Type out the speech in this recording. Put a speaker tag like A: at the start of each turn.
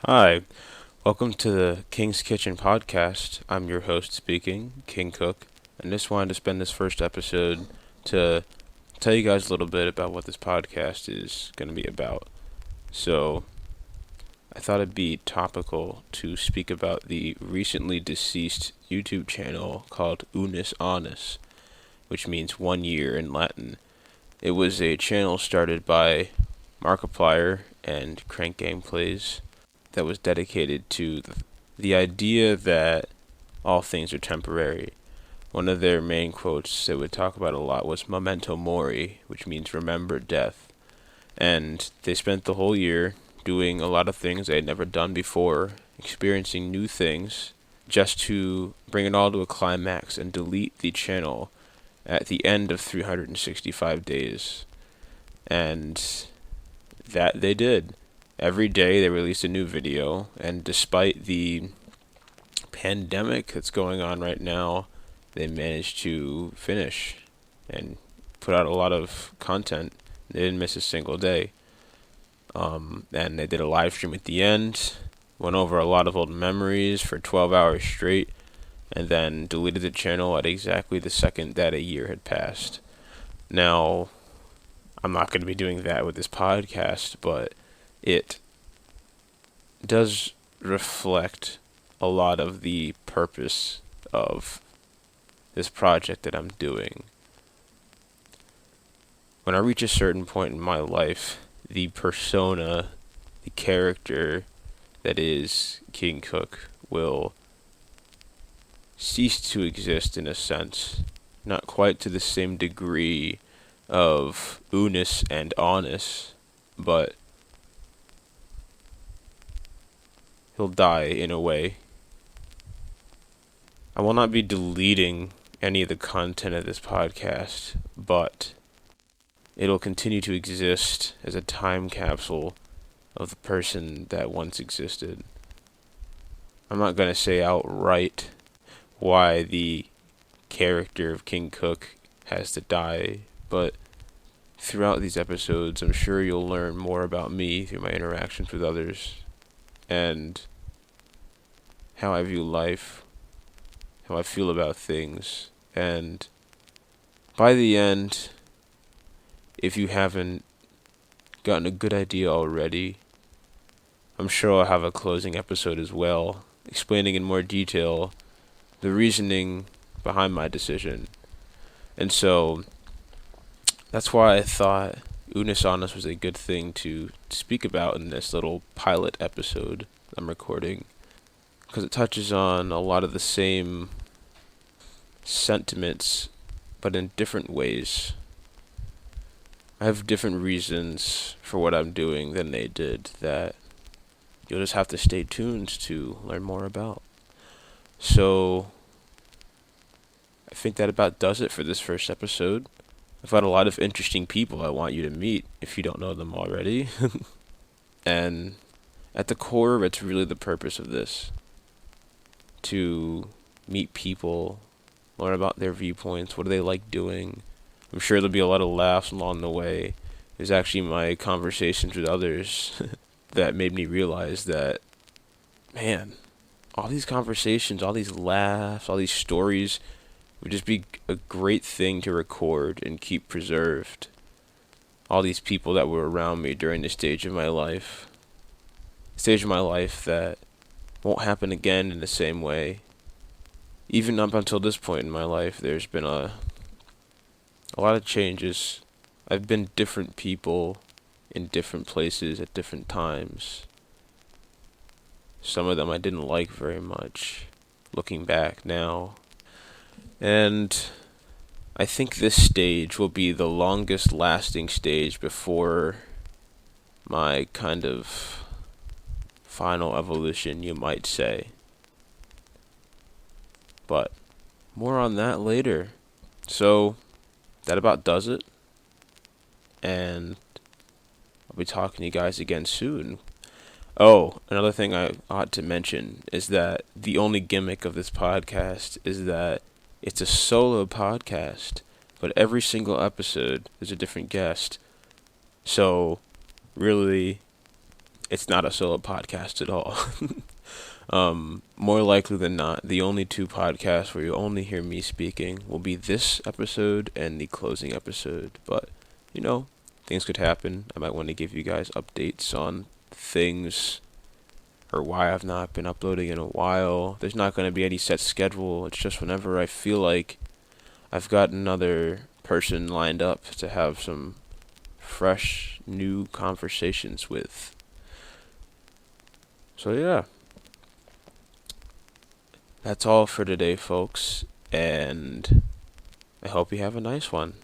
A: Hi, welcome to the King's Kitchen podcast. I'm your host speaking, King Cook, and just wanted to spend this first episode to tell you guys a little bit about what this podcast is going to be about. So, I thought it'd be topical to speak about the recently deceased YouTube channel called Unus Annus, which means 1 year in Latin. It was a channel started by Markiplier and Crank Gameplays that was dedicated to the idea that all things are temporary. One of their main quotes they would talk about a lot was memento mori, which means remember death. And they spent the whole year doing a lot of things they had never done before, experiencing new things, just to bring it all to a climax and delete the channel at the end of 365 days. And that they did. Every day they released a new video, and despite the pandemic that's going on right now, they managed to finish and put out a lot of content. They didn't miss a single day. And they did a live stream at the end, went over a lot of old memories for 12 hours straight, and then deleted the channel at exactly the second that a year had passed. Now, I'm not going to be doing that with this podcast, but it does reflect a lot of the purpose of this project that I'm doing. When I reach a certain point in my life, the persona, the character that is King Cook will cease to exist in a sense, not quite to the same degree of Unus and Annus, but he'll die in a way. I will not be deleting any of the content of this podcast, but it'll continue to exist as a time capsule of the person that once existed. I'm not going to say outright why the character of King Cook has to die, but throughout these episodes, I'm sure you'll learn more about me through my interactions with others and how I view life, how I feel about things, and by the end, if you haven't gotten a good idea already, I'm sure I'll have a closing episode as well, explaining in more detail the reasoning behind my decision. And so, that's why I thought Unus Annus was a good thing to speak about in this little pilot episode I'm recording, because it touches on a lot of the same sentiments, but in different ways. I have different reasons for what I'm doing than they did that you'll just have to stay tuned to learn more about. So, I think that about does it for this first episode. I've got a lot of interesting people I want you to meet if you don't know them already. And at the core, it's really the purpose of this. To meet people, learn about their viewpoints, what do they like doing. I'm sure there'll be a lot of laughs along the way. It was actually my conversations with others that made me realize that, man, all these conversations, all these laughs, all these stories would just be a great thing to record and keep preserved. All these people that were around me during this stage of my life. Stage of my life that won't happen again in the same way. Even up until this point in my life, there's been a lot of changes. I've been different people in different places at different times. Some of them I didn't like very much, looking back now. And I think this stage will be the longest lasting stage before my kind of final evolution, you might say. But more on that later. So, that about does it. And I'll be talking to you guys again soon. Oh, another thing I ought to mention is that the only gimmick of this podcast is that it's a solo podcast, but every single episode is a different guest. So, really, it's not a solo podcast at all. More likely than not, the only two podcasts where you only hear me speaking will be this episode and the closing episode. But, you know, things could happen. I might want to give you guys updates on things or why I've not been uploading in a while. There's not going to be any set schedule. It's just whenever I feel like I've got another person lined up to have some fresh, new conversations with. So, yeah. That's all for today, folks, and I hope you have a nice one.